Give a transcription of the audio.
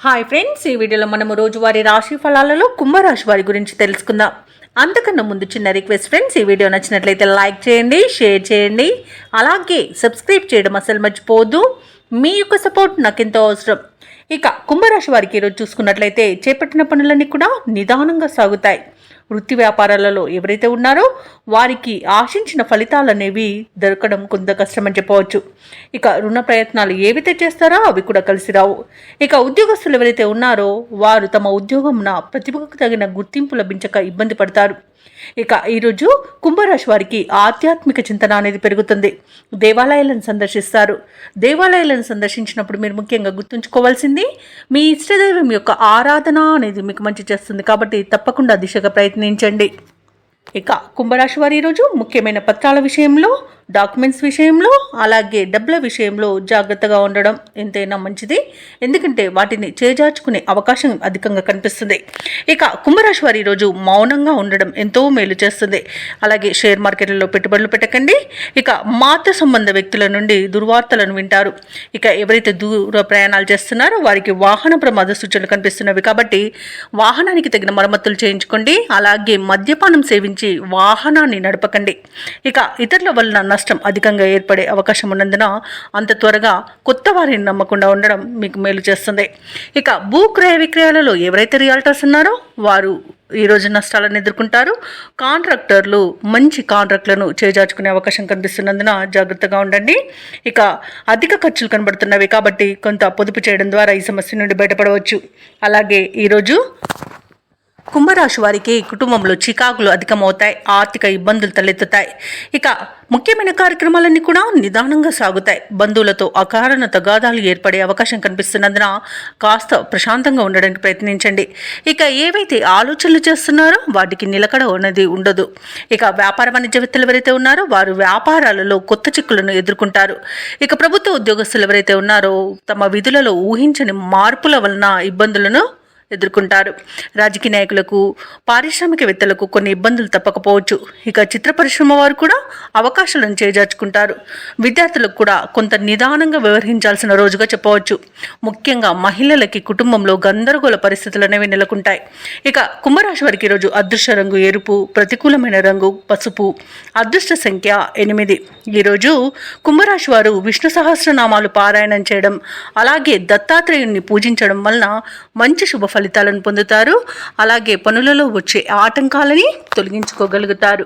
Hi friends, ఈ వీడియోలో మనము రోజువారీ రాశి ఫలాలలో కుంభరాశి వారి గురించి తెలుసుకుందాం. అంతకన్నా ముందు చిన్న రిక్వెస్ట్ ఫ్రెండ్స్, ఈ వీడియో నచ్చినట్లయితే లైక్ చేయండి, షేర్ చేయండి, అలాగే సబ్స్క్రైబ్ చేయడం అసలు మర్చిపోవద్దు. మీ యొక్క సపోర్ట్ నాకు ఎంతో అవసరం. ఇక కుంభరాశి వారికి ఈరోజు చూసుకున్నట్లయితే చేపట్టిన పనులన్నీ కూడా నిదానంగా సాగుతాయి. వృత్తి వ్యాపారాలలో ఎవరైతే ఉన్నారో వారికి ఆశించిన ఫలితాలు అనేవి దొరకడం కొంత కష్టమని చెప్పవచ్చు. ఇక రుణ ప్రయత్నాలు ఏవైతే చేస్తారో అవి కూడా కలిసి రావు. ఇక ఉద్యోగస్తులు ఎవరైతే ఉన్నారో వారు తమ ఉద్యోగంన ప్రతిభకు తగిన గుర్తింపు లభించక ఇబ్బంది పడతారు. ఇక ఈరోజు కుంభరాశి వారికి ఆధ్యాత్మిక చింతన అనేది పెరుగుతుంది. దేవాలయాలను సందర్శిస్తారు. దేవాలయాలను సందర్శించినప్పుడు మీరు ముఖ్యంగా గుర్తుంచుకోవాల్సింది మీ ఇష్టదైవం యొక్క ఆరాధన అనేది మీకు మంచి చేస్తుంది. కాబట్టి తప్పకుండా దిశగా ప్రయత్నించండి. ఇక కుంభరాశి వారి ఈరోజు ముఖ్యమైన పత్రాల విషయంలో, డాక్యుమెంట్స్ విషయంలో, అలాగే డబ్బుల విషయంలో జాగ్రత్తగా ఉండడం ఎంతైనా మంచిది. ఎందుకంటే వాటిని చేజార్చుకునే అవకాశం అధికంగా కనిపిస్తుంది. ఇక కుంభరాశి వారి ఈరోజు మౌనంగా ఉండడం ఎంతో మేలు చేస్తుంది. అలాగే షేర్ మార్కెట్లలో పెట్టుబడులు పెట్టకండి. ఇక మాతృ సంబంధ వ్యక్తుల నుండి దుర్వార్తలను వింటారు. ఇక ఎవరైతే దూర ప్రయాణాలు చేస్తున్నారో వారికి వాహన ప్రమాద సూచనలు కనిపిస్తున్నవి. కాబట్టి వాహనానికి తగిన మరమ్మతులు చేయించుకోండి. అలాగే మద్యపానం సేవించి వాహనాన్ని నడపకండి. ఇక ఇతరుల వలన నష్టం అధికంగా ఏర్పడే అవకాశం ఉన్నందున అంత త్వరగా కొత్త వారిని నమ్మకుండా ఉండడం మీకు మేలు చేస్తుంది. ఇక భూ క్రయ విక్రయాలలో ఎవరైతే రియాల్టర్స్ ఉన్నారో వారు ఈరోజు నష్టాలను ఎదుర్కొంటారు. కాంట్రాక్టర్లు మంచి కాంట్రాక్ట్లను చేజార్చుకునే అవకాశం కనిపిస్తున్నందున జాగ్రత్తగా ఉండండి. ఇక అధిక ఖర్చులు కనబడుతున్నవి కాబట్టి కొంత పొదుపు చేయడం ద్వారా ఈ సమస్య నుండి బయటపడవచ్చు. అలాగే ఈరోజు కుంభరాశి వారికి కుటుంబంలో చికాకులు అధికమవుతాయి. ఆర్థిక ఇబ్బందులు తలెత్తుతాయి. ఇక ముఖ్యమైన కార్యక్రమాలన్నీ కూడా నిదానంగా సాగుతాయి. బంధువులతో అకారణ తగాదాలు ఏర్పడే అవకాశం కనిపిస్తున్నందున కాస్త ప్రశాంతంగా ఉండడానికి ప్రయత్నించండి. ఇక ఏవైతే ఆలోచనలు చేస్తున్నారో వాటికి నిలకడ అనేది ఉండదు. ఇక వ్యాపార వాణిజ్యవేత్తలు ఎవరైతే ఉన్నారో వారు వ్యాపారాలలో కొత్త చిక్కులను ఎదుర్కొంటారు. ఇక ప్రభుత్వ ఉద్యోగస్తులు ఎవరైతే ఉన్నారో తమ విధులలో ఊహించని మార్పుల వలన ఇబ్బందులను ఎదుర్కొంటారు. రాజకీయ నాయకులకు, పారిశ్రామికవేత్తలకు కొన్ని ఇబ్బందులు తప్పకపోవచ్చు. ఇక చిత్ర పరిశ్రమ వారు కూడా అవకాశాలను చేజార్చుకుంటారు. విద్యార్థులకు కూడా కొంత నిదానంగా వ్యవహరించాల్సిన రోజుగా చెప్పవచ్చు. ముఖ్యంగా మహిళలకి కుటుంబంలో గందరగోళ పరిస్థితులు అనేవి నెలకొంటాయి. ఇక కుంభరాశి వారికి ఈరోజు అదృష్ట రంగు ఎరుపు, ప్రతికూలమైన రంగు పసుపు, అదృష్ట సంఖ్య 8. ఈరోజు కుంభరాశి వారు విష్ణు సహస్రనామాలు పారాయణం చేయడం, అలాగే దత్తాత్రేయుని పూజించడం వలన మంచి శుభ ఫలితాలను పొందుతారు. అలాగే పనులలో వచ్చే ఆటంకాలని తొలగించుకోగలుగుతారు.